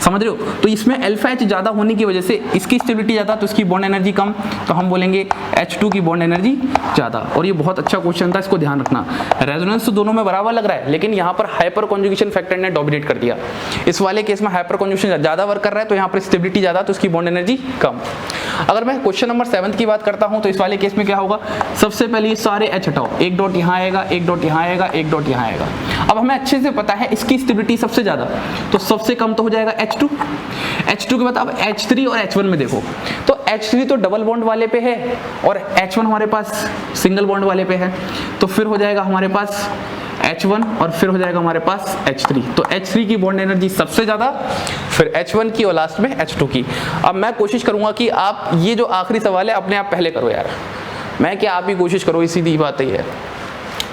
समझ रहे हो, तो इसमें अल्फा H ज़्यादा होने की वजह से इसकी स्टेबिलिटी ज़्यादा, तो इसकी बॉन्ड एनर्जी कम, तो हम बोलेंगे H2 की बॉन्ड एनर्जी ज़्यादा। और ये बहुत अच्छा क्वेश्चन था, इसको ध्यान रखना, रेजोनेंस तो दोनों में बराबर लग रहा है, लेकिन यहाँ पर हाइपर कॉन्जुगेशन फैक्टर ने डोमिनेट कर दिया। इस वाले केस में हाइपर कॉन्जुगेशन ज़्यादा वर्क कर रहा है, तो यहाँ पर स्टेबिलिटी ज़्यादा, तो इसकी बॉन्ड एनर्जी कम। अगर मैं क्वेश्चन नंबर 7 की बात करता हूँ, तो इस वाले केस में क्या होगा, सबसे पहले ये सारे H हटाओ, एक डॉट यहाँ आएगा, एक डॉट यहाँ आएगा, एक डॉट यहाँ आएगा। अब हमें अच्छे से पता है इसकी स्टेबिलिटी सबसे ज़्यादा, तो सबसे कम तो हो जाएगा H2 के बाद अब H3 और H1 में देखो, तो H3 तो डबल बॉन्ड वाले पे है और H1 हमारे पास सिंगल बॉन्ड वाले पे है, तो फिर हो जाएगा हमारे पास H1 और फिर हो जाएगा हमारे पास H3, तो H3 की बॉन्ड एनर्जी सबसे ज़्यादा, फिर H1 की और लास्ट में H2 की। अब मैं कोशिश करूँगा कि आप ये जो आखिरी सवाल है अपने आप पहले करो यार, मैं क्या, आप ही कोशिश करो, इसी दी बात ही है।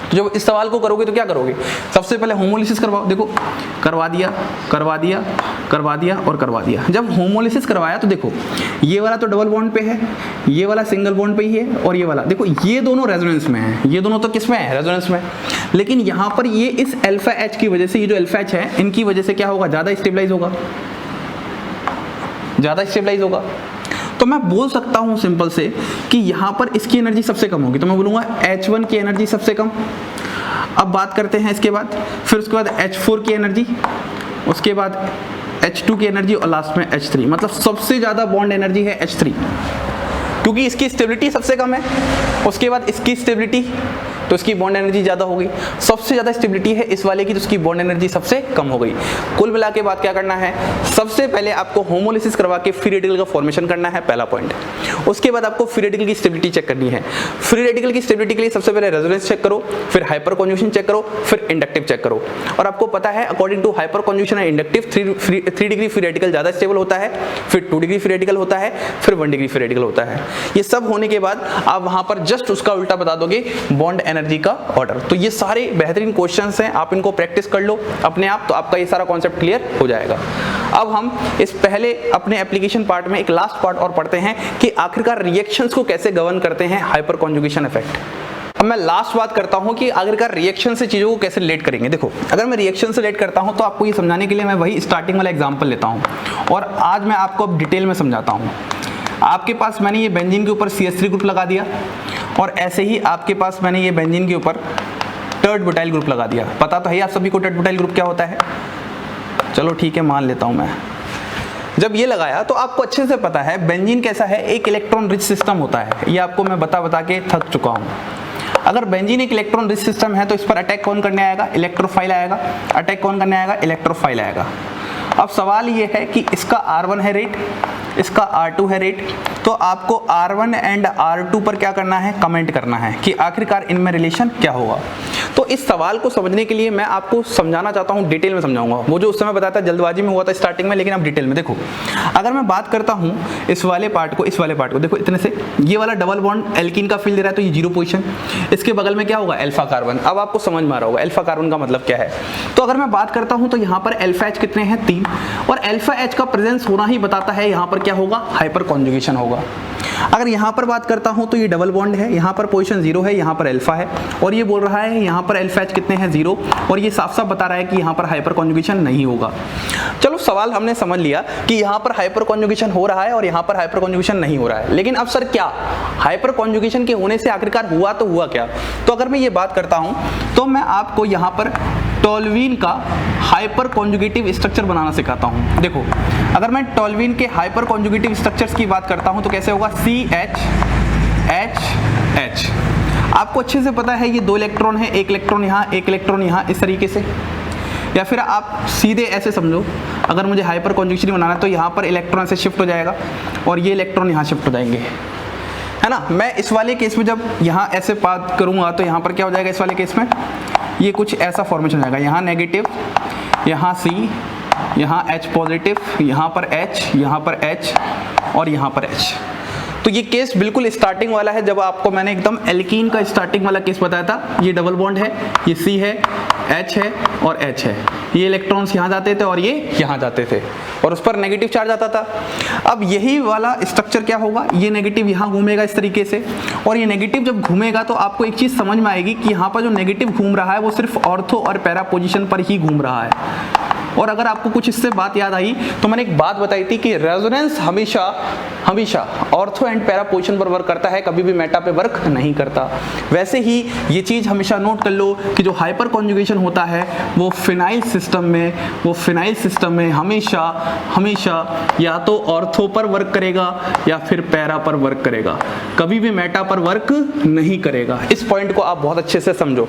तो जब इस सवाल को करोगे तो क्या करोगे, सबसे पहले होमोलिसिस करवाओ, देखो करवा दिया, करवा दिया, करवा दिया और करवा दिया। जब होमोलिसिस करवाया तो देखो ये वाला तो डबल बॉन्ड पे है, ये वाला सिंगल बॉन्ड पे ही है, और ये वाला देखो ये दोनों रेजोनेंस में है, ये दोनों तो किस में है, रेजोनेंस में, लेकिन यहाँ पर ये इस अल्फा H की वजह से, ये जो अल्फा H है इनकी वजह से क्या होगा, ज़्यादा स्टेबलाइज होगा, ज़्यादा स्टेबलाइज होगा। तो मैं बोल सकता हूँ सिंपल से कि यहाँ पर इसकी एनर्जी सबसे कम होगी, तो मैं बोलूँगा H1 की एनर्जी सबसे कम। अब बात करते हैं इसके बाद, फिर उसके बाद H4 की एनर्जी, उसके बाद H2 की एनर्जी और लास्ट में H3, मतलब सबसे ज़्यादा बॉन्ड एनर्जी है H3 क्योंकि इसकी स्टेबिलिटी सबसे कम है, उसके बाद इसकी स्टेबिलिटी, तो इसकी बॉन्ड एनर्जी ज़्यादा हो गई, सबसे ज़्यादा स्टेबिलिटी है इस वाले की, तो इसकी बॉन्ड एनर्जी सबसे कम हो गई। कुल मिला के बाद क्या करना है, सबसे पहले आपको होमोलिसिस करवा के फ्री रेडिकल का फॉर्मेशन करना है, पहला पॉइंट। उसके बाद आपको फ्री रेडिकल की स्टेबिलिटी चेक करनी है। फ्री रेडिकल की स्टेबिलिटी के लिए सबसे पहले रेजोनेंस चेक करो, फिर हाइपर कॉन्जुगेशन चेक करो, फिर इंडक्टिव चेक करो। और आपको पता है according to hyperconjugation and inductive 3 degree free radical ज़्यादा स्टेबल होता है, फिर 2 डिग्री फ्री रेडिकल होता है, फिर 1 डिग्री फ्री रेडिकल होता है। ये सब होने के बाद आप वहां पर जस्ट उसका उल्टा बता दोगे बॉन्ड एनर्जी का ऑर्डर। तो ये सारे बेहतरीन क्वेश्चंस हैं, आप इनको प्रैक्टिस कर लो अपने आप, तो आपका ये सारा कॉन्सेप्ट क्लियर हो जाएगा। अब हम इस पहले अपने एप्लीकेशन पार्ट में एक लास्ट पार्ट और पढ़ते हैं कि आखिरकार रिएक्शंस को कैसे गवर्न करते हैं हाइपर कॉन्जुगेशन इफेक्ट। अब मैं लास्ट बात करता हूं कि आखिरकार रिएक्शन से चीज़ों को कैसे रिलेट करेंगे। देखो अगर मैं रिएक्शन से रिलेट करता हूं तो आपको ये समझाने के लिए मैं वही स्टार्टिंग वाला एग्जाम्पल लेता हूं और आज मैं आपको अब डिटेल में समझाता हूं। आपके पास मैंने ये बेंजीन के ऊपर CH3 ग्रुप लगा दिया और ऐसे ही आपके पास मैंने ये बेंजीन के ऊपर टर्ड ब्यूटाइल ग्रुप लगा दिया। पता तो है आप सभी को टर्ड ब्यूटाइल ग्रुप क्या होता है, चलो ठीक है मान लेता हूं मैं। जब ये लगाया तो आपको अच्छे से पता है बेंजीन कैसा है, एक इलेक्ट्रॉन रिच सिस्टम होता है, ये आपको मैं बता के थक चुका हूँ। अगर बेंजीन एक इलेक्ट्रॉन रिच सिस्टम है तो इस पर अटैक कौन करने आएगा, इलेक्ट्रोफाइल आएगा। अटैक कौन करने आएगा, इलेक्ट्रोफाइल आएगा। अब सवाल ये है कि इसका R1 है रेट, इसका R2 है रेट, तो आपको R1 एंड R2 पर क्या करना है, कमेंट करना है कि आखिरकार इनमें रिलेशन क्या होगा। तो इस सवाल को समझने के लिए मैं आपको समझाना चाहता हूँ, डिटेल में समझाऊंगा। वो जो उस समय बताया था जल्दबाजी में हुआ था स्टार्टिंग में, लेकिन अब डिटेल में देखो। अगर मैं बात करता हूँ इस वाले पार्ट को, इस वाले पार्ट को देखो इतने से, ये वाला डबल बॉन्ड एल्कीन का फील दे रहा है तो ये 0 पोजीशन, इसके बगल में क्या होगा, अल्फा कार्बन। अब आपको समझ में आ रहा होगा अल्फा कार्बन का मतलब क्या है। तो अगर मैं बात करता हूँ तो यहाँ पर अल्फा H कितने हैं, 3, और अल्फा H का प्रेजेंस होना ही बताता है यहाँ पर क्या होगा, हाइपर कॉन्जुगेशन होगा। अगर यहाँ पर बात करता हूँ तो ये डबल बॉन्ड है, यहाँ पर पोजीशन 0 है, यहाँ पर अल्फा है, और ये बोल रहा है यहाँ पर अल्फा H कितने हैं, 0, और ये साफ साफ बता रहा है कि यहाँ पर हाइपर कॉन्जुगेशन नहीं होगा। चलो सवाल हमने समझ लिया कि यहाँ पर हाइपर कॉन्जुगेशन हो रहा है और यहाँ पर हाइपर कॉन्जुगेशन नहीं हो रहा है, लेकिन अब सर क्या हाइपर कॉन्जुगेशन के होने से आखिरकार हुआ तो हुआ क्या। तो अगर मैं ये बात करता हूँ तो मैं आपको यहाँ पर टोल्यूइन का हाइपर कॉन्जुगेटिव स्ट्रक्चर बनाना सिखाता हूँ। देखो, अगर मैं टोल्यूइन के हाइपर कॉन्जुगेटिव स्ट्रक्चर्स की बात करता हूँ तो कैसे होगा, CH आपको अच्छे से पता है ये 2 इलेक्ट्रॉन है, 1 इलेक्ट्रॉन यहाँ, 1 इलेक्ट्रॉन यहाँ, इस तरीके से। या फिर आप सीधे ऐसे समझो, अगर मुझे हाइपर कॉन्जुगेशन बनाना है तो यहाँ पर इलेक्ट्रॉन से शिफ्ट हो जाएगा और ये इलेक्ट्रॉन यहाँ शिफ्ट हो जाएंगे, है ना। मैं इस वाले केस में जब यहाँ ऐसे बात करूँगा तो यहाँ पर क्या हो जाएगा, इस वाले केस में ये कुछ ऐसा फॉर्मेशन हो जाएगा, यहाँ नेगेटिव, यहाँ C, यहाँ H पॉजिटिव, यहाँ पर H, यहाँ पर H और यहाँ पर H। तो ये केस बिल्कुल स्टार्टिंग वाला है, जब आपको मैंने एकदम एल्कीन का स्टार्टिंग वाला केस बताया था। ये डबल बॉन्ड है, ये C है, H है और H है। ये इलेक्ट्रॉन्स यहाँ जाते थे और ये यहाँ जाते थे और उस पर नेगेटिव चार्ज आता था। अब यही वाला स्ट्रक्चर क्या होगा, ये नेगेटिव यहाँ घूमेगा इस तरीके से, और ये नेगेटिव जब घूमेगा तो आपको एक चीज़ समझ में आएगी कि यहाँ पर जो नेगेटिव घूम रहा है वो सिर्फ ऑर्थो और पैरा पोजिशन पर ही घूम रहा है। और अगर आपको कुछ इससे बात याद आई तो मैंने एक बात बताई थी कि रेजोनेंस हमेशा ऑर्थो एंड पैरा पोजीशन पर वर्क करता है, कभी भी मेटा पे वर्क नहीं करता। वैसे ही ये चीज़ हमेशा नोट कर लो कि जो हाइपर कॉन्जुगेशन होता है वो फिनाइल सिस्टम में हमेशा या तो ऑर्थो पर वर्क करेगा या फिर पैरा पर वर्क करेगा, कभी भी मेटा पर वर्क नहीं करेगा। इस पॉइंट को आप बहुत अच्छे से समझो।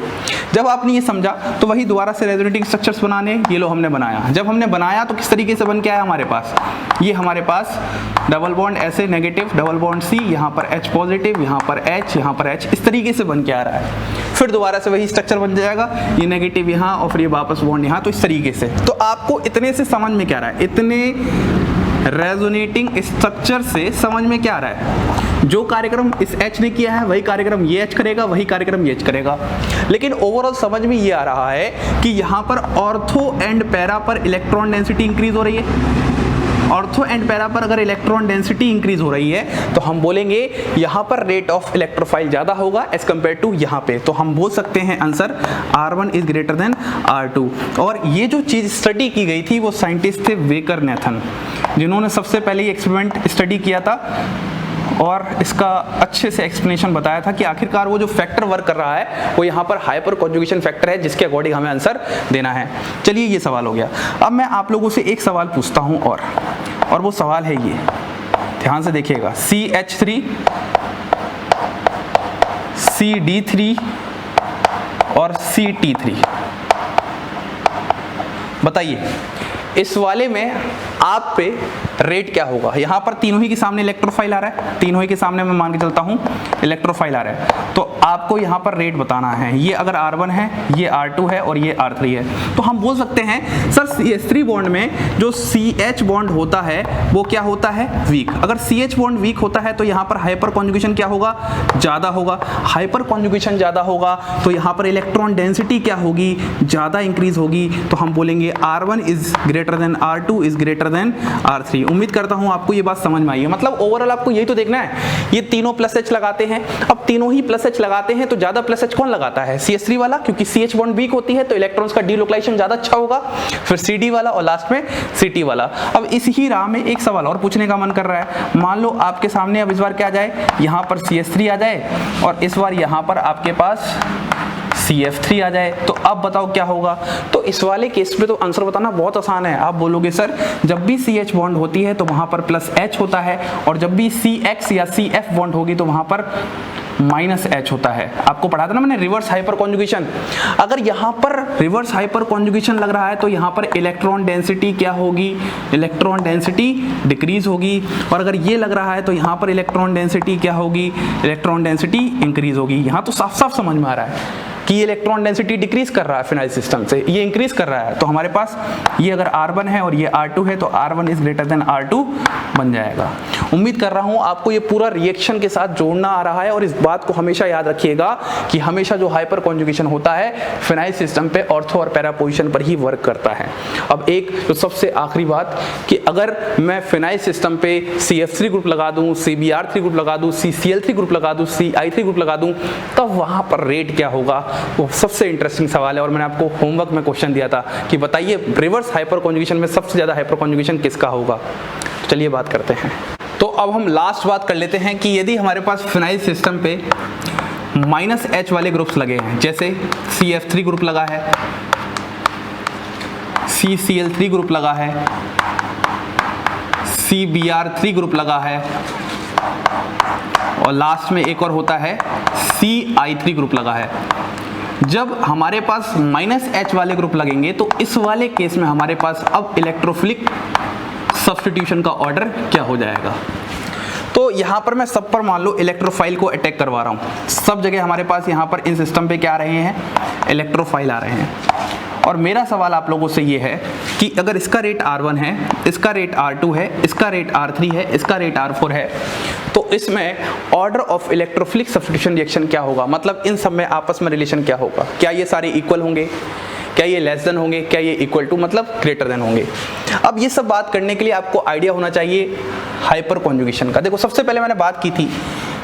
जब आपने ये समझा तो वही दोबारा से रेजोनेटिंग स्ट्रक्चर्स बनाने, ये लो हमने बनाया। जब हमने बनाया तो किस तरीके से बन के आया हमारे पास, ये हमारे पास डबल बॉन्ड ऐसे नेगेटिव, डबल बॉन्ड C, यहाँ पर H पॉजिटिव, यहाँ पर H, यहाँ पर H, इस तरीके से बन के आ रहा है। फिर दोबारा से वही स्ट्रक्चर बन जाएगा, ये नेगेटिव यहाँ और फिर ये वापस बॉन्ड यहाँ, तो इस तरीके से। तो आपको इतने से समझ में क्या आ रहा है, इतने रेजोनेटिंग स्ट्रक्चर से समझ में क्या आ रहा है, जो कार्यक्रम इस H ने किया है वही कार्यक्रम ये H करेगा, वही कार्यक्रम ये H करेगा। लेकिन ओवरऑल समझ में ये आ रहा है कि यहाँ पर ऑर्थो एंड पैरा पर इलेक्ट्रॉन डेंसिटी इंक्रीज हो रही है। ऑर्थो एंड पैरा पर अगर इलेक्ट्रॉन डेंसिटी इंक्रीज हो रही है तो हम बोलेंगे यहाँ पर रेट ऑफ इलेक्ट्रोफाइल ज्यादा होगा एज कम्पेयर टू यहाँ पे। तो हम बोल सकते हैं answer R1 is greater than R2। और ये जो चीज स्टडी की गई थी वो साइंटिस्ट थे वेकर नेथन, जिन्होंने सबसे पहले ये एक्सपेरिमेंट स्टडी किया था और इसका अच्छे से एक्सप्लेनेशन बताया था कि आखिरकार वो जो फैक्टर वर्क कर रहा है वो यहाँ पर हाइपर कॉन्जुगेशन फैक्टर है, जिसके अकॉर्डिंग हमें आंसर देना है। चलिए, ये सवाल हो गया। अब मैं आप लोगों से एक सवाल पूछता हूँ और वो सवाल है ये, ध्यान से देखिएगा, CH3, CD3 और CT3। बताइए इस वाले में आप पे रेट क्या होगा। यहाँ पर तीनों ही के सामने इलेक्ट्रोफाइल आ रहा है, तीनों ही के सामने मैं मान के चलता हूँ इलेक्ट्रोफाइल आ रहा है, तो आपको यहाँ पर रेट बताना है। ये अगर R1 है, ये R2 है और ये R3 है, तो हम बोल सकते हैं सर CH3 बॉन्ड में जो CH बॉन्ड होता है वो क्या होता है, वीक। अगर CH बॉन्ड वीक होता है तो यहाँ पर हाइपर कॉन्जुगेशन क्या होगा, ज़्यादा होगा। हाइपर कॉन्जुगेशन ज़्यादा होगा तो यहाँ पर इलेक्ट्रॉन डेंसिटी क्या होगी, ज़्यादा इंक्रीज होगी। तो हम बोलेंगे R1 is greater than R2 is greater than R3। उम्मीद करता हूँ आपको ये बात समझ में आई है। मतलब ओवरऑल आपको यही तो देखना है, ये तीनों प्लस H लगाते हैं। अब तीनों ही प्लस H लगाते हैं तो ज्यादा प्लस H कौन लगाता है, CH3 वाला, क्योंकि CH बॉन्ड वीक होती है तो इलेक्ट्रॉन्स का डीलोकेलाइजेशन ज्यादा अच्छा होगा, फिर CD वाला और लास्ट में CT वाला। अब इस ही राह में एक सवाल और पूछने का मन कर रहा है। मान लो आपके सामने अब इस बार क्या आ जाए, यहाँ पर CH3 आ जाए और इस बार यहाँ पर आपके पास CF3 आ जाए, तो अब बताओ क्या होगा। तो इस वाले केस में तो आंसर बताना बहुत आसान है। आप बोलोगे सर जब भी CH बॉन्ड होती है तो वहां पर प्लस H होता है और जब भी CX या CF बॉन्ड होगी तो वहां पर माइनस H होता है। आपको पढ़ा था ना मैंने रिवर्स हाइपर कॉन्जुगेशन। अगर यहाँ पर रिवर्स हाइपर कॉन्जुगेशन लग रहा है तो यहाँ पर इलेक्ट्रॉन डेंसिटी क्या होगी, इलेक्ट्रॉन डेंसिटी डिक्रीज होगी। और अगर ये लग रहा है तो यहाँ पर इलेक्ट्रॉन डेंसिटी क्या होगी, इलेक्ट्रॉन डेंसिटी इंक्रीज होगी। यहाँ तो साफ साफ समझ में आ रहा है कि ये इलेक्ट्रॉन डेंसिटी डिक्रीज कर रहा है फिनाइल सिस्टम से, ये इंक्रीज कर रहा है। तो हमारे पास ये अगर R1 है और ये R2 है तो R1 is greater than R2 बन जाएगा। उम्मीद कर रहा हूं आपको ये पूरा रिएक्शन के साथ जोड़ना आ रहा है और इस बात को हमेशा याद रखिएगा कि हमेशा जो हाइपर कॉन्जुगेशन होता है फिनाइल सिस्टम पे ऑर्थो और पैरा पोजीशन पर ही वर्क करता है। अब एक तो सबसे आखिरी बात कि अगर मैं फिनाइल सिस्टम पे CF3 ग्रुप लगा दूं, CBr3 ग्रुप लगा दूं, CCl3 ग्रुप लगा दूं, CI3 ग्रुप लगा दूं, तब वहां पर रेट क्या होगा, वो सबसे इंटरेस्टिंग सवाल है। और मैंने आपको होमवर्क में क्वेश्चन दिया था कि बताइए रिवर्स हाइपर कॉन्जुगेशन में सबसे ज्यादा हाइपर कॉन्जुगेशन किसका होगा। तो चलिए बात करते हैं। तो अब हम लास्ट बात कर लेते हैं कि यदि हमारे पास फिनाइल सिस्टम पे माइनस H वाले ग्रुप्स लगे हैं, जैसे CF3 ग्रुप लगा है, CCl3 ग्रुप लगा है, CBr3 ग्रुप लगा है, और लास्ट में एक और होता है CI3 ग्रुप लगा है। जब हमारे पास -H वाले ग्रुप लगेंगे तो इस वाले केस में हमारे पास अब इलेक्ट्रोफिलिक सब्स्टिट्यूशन का ऑर्डर क्या हो जाएगा। तो यहाँ पर मैं सब पर मान लो इलेक्ट्रोफाइल को अटैक करवा रहा हूँ, सब जगह हमारे पास यहाँ पर इन सिस्टम पे क्या आ रहे हैं, इलेक्ट्रोफाइल आ रहे हैं। और मेरा सवाल आप लोगों से ये है कि अगर इसका रेट R1 है, इसका रेट R2 है, इसका रेट R3 है, इसका रेट R4 है, तो इसमें order of electrophilic substitution reaction क्या होगा, मतलब इन सब में आपस में रिलेशन क्या होगा, क्या ये सारे इक्वल होंगे, क्या ये लेस देन होंगे, क्या ये इक्वल टू मतलब ग्रेटर देन होंगे। अब ये सब बात करने के लिए आपको आइडिया होना चाहिए हाइपर कॉन्जुगेशन का। देखो सबसे पहले मैंने बात की थी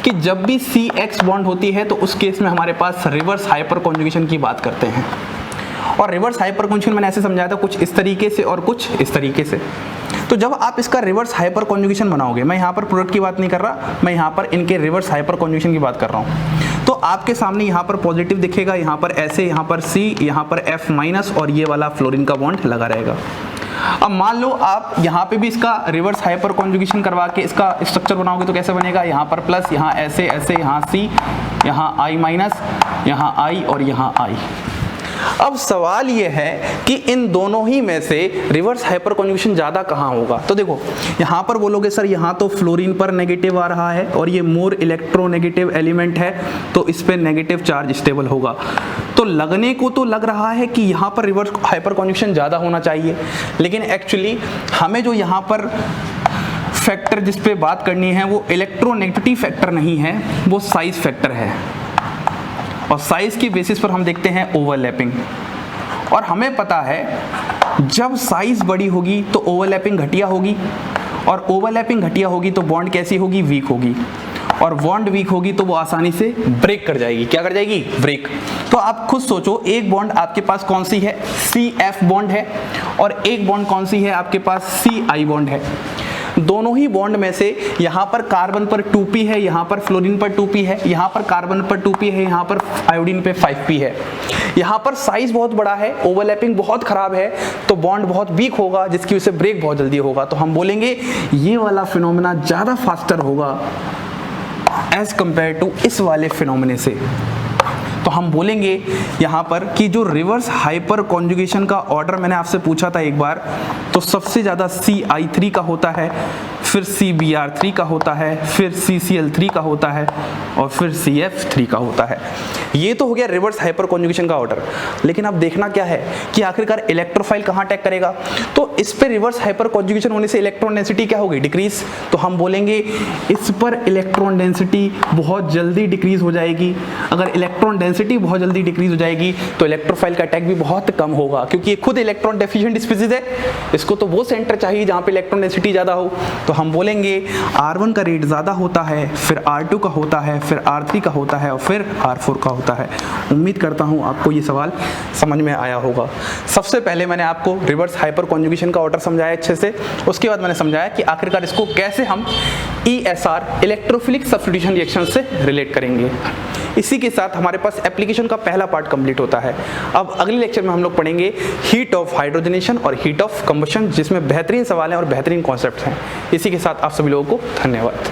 कि जब भी CX बॉन्ड होती है तो उस केस में हमारे पास रिवर्स हाइपर कॉन्जुगेशन की बात करते हैं। और रिवर्स हाइपर कॉन्जुगेशन मैंने ऐसे समझाया था, कुछ इस तरीके से और कुछ इस तरीके से। तो जब आप इसका रिवर्स हाइपर कॉन्जुगेशन बनाओगे, मैं यहाँ पर प्रोडक्ट की बात नहीं कर रहा, मैं यहाँ पर इनके रिवर्स हाइपर कॉन्जुगेशन की बात कर रहा हूँ, तो आपके सामने यहाँ पर पॉजिटिव दिखेगा, यहाँ पर ऐसे, यहाँ पर C, यहाँ पर F माइनस, और ये वाला फ्लोरीन का बॉन्ड लगा रहेगा। अब मान लो आप यहाँ पे भी इसका रिवर्स हाइपर कॉन्जुगेशन करवा के इसका स्ट्रक्चर बनाओगे तो कैसे बनेगा, यहाँ पर प्लस, यहाँ ऐसे ऐसे, यहाँ C, यहाँ I माइनस, यहाँ I और यहाँ I। अब सवाल ये है कि इन दोनों ही में से रिवर्स हाइपर कॉन्जुगेशन ज़्यादा कहाँ होगा। तो देखो यहाँ पर बोलोगे सर यहाँ तो फ्लोरीन पर नेगेटिव आ रहा है और ये मोर इलेक्ट्रोनेगेटिव एलिमेंट है तो इस पे नेगेटिव चार्ज स्टेबल होगा। तो लगने को तो लग रहा है कि यहाँ पर रिवर्स हाइपर कॉन्जुगेशन ज़्यादा होना चाहिए, लेकिन एक्चुअली हमें जो यहाँ पर फैक्टर जिस पे बात करनी है वो इलेक्ट्रोनेगेटिविटी फैक्टर नहीं है, वो साइज फैक्टर है। और साइज की बेसिस पर हम देखते हैं ओवरलैपिंग, और हमें पता है जब साइज बड़ी होगी तो ओवरलैपिंग घटिया होगी, और ओवरलैपिंग घटिया होगी तो बॉन्ड कैसी होगी, वीक होगी, और बॉन्ड वीक होगी तो वो आसानी से ब्रेक कर जाएगी। क्या कर जाएगी, ब्रेक। तो आप खुद सोचो, एक बॉन्ड आपके पास कौन सी है, CF बॉन्ड है, और एक बॉन्ड कौन सी है आपके पास, CI बॉन्ड है। दोनों ही बॉन्ड में से यहाँ पर कार्बन पर 2p है, यहाँ पर फ्लोरीन पर 2p है, यहाँ पर कार्बन पर 2p है, यहाँ पर आयोडीन पे 5p है। यहाँ पर साइज बहुत बड़ा है, ओवरलैपिंग बहुत खराब है, तो बॉन्ड बहुत वीक होगा जिसकी वजह से ब्रेक बहुत जल्दी होगा। तो हम बोलेंगे ये वाला फिनोमेना ज़्यादा फास्टर होगा एज कंपेयर टू इस वाले फिनोमेने से। तो हम बोलेंगे यहाँ पर कि जो रिवर्स हाइपर कॉन्जुगेशन का ऑर्डर मैंने आपसे पूछा था एक बार, तो सबसे ज़्यादा CI3 का होता है, फिर CBr3 का होता है, फिर CCl3 का होता है, और फिर CF3 का होता है। ये तो हो गया रिवर्स हाइपर कॉन्जुगेशन का ऑर्डर। लेकिन अब देखना क्या है कि आखिरकार इलेक्ट्रोफाइल कहाँ अटैक करेगा। तो इस पर रिवर्स हाइपर कॉन्जुगेशन होने से इलेक्ट्रॉन डेंसिटी क्या होगी, डिक्रीज। तो हम बोलेंगे इस पर इलेक्ट्रॉन डेंसिटी बहुत जल्दी डिक्रीज हो जाएगी। अगर इलेक्ट्रॉन डेंसिटी बहुत जल्दी डिक्रीज हो जाएगी तो इलेक्ट्रोफाइल का अटैक भी बहुत कम होगा, क्योंकि ये खुद इलेक्ट्रॉन डेफिशिएंट स्पीसीज है, इसको तो वो सेंटर चाहिए जहाँ पे इलेक्ट्रॉन डेंसिटी ज़्यादा हो। तो हम बोलेंगे R1 का रेट ज़्यादा होता है, फिर R2 का होता है, फिर R3 का होता है, और फिर R4 का होता है। उम्मीद करता हूँ आपको ये सवाल समझ में आया होगा। सबसे पहले मैंने आपको रिवर्स हाइपर कॉन्जुगेशन का ऑर्डर समझाया अच्छे से, उसके बाद मैंने समझाया कि आखिरकार इसको कैसे हम ESR इलेक्ट्रोफिलिक सब्स्टिट्यूशन रिएक्शन से रिलेट करेंगे। इसी के साथ हमारे पास एप्लीकेशन का पहला पार्ट कंप्लीट होता है। अब अगले लेक्चर में हम लोग पढ़ेंगे हीट ऑफ हाइड्रोजनेशन और हीट ऑफ कंबशन, जिसमें बेहतरीन सवाल हैं और बेहतरीन कॉन्सेप्ट्स हैं। इसी के साथ आप सभी लोगों को धन्यवाद।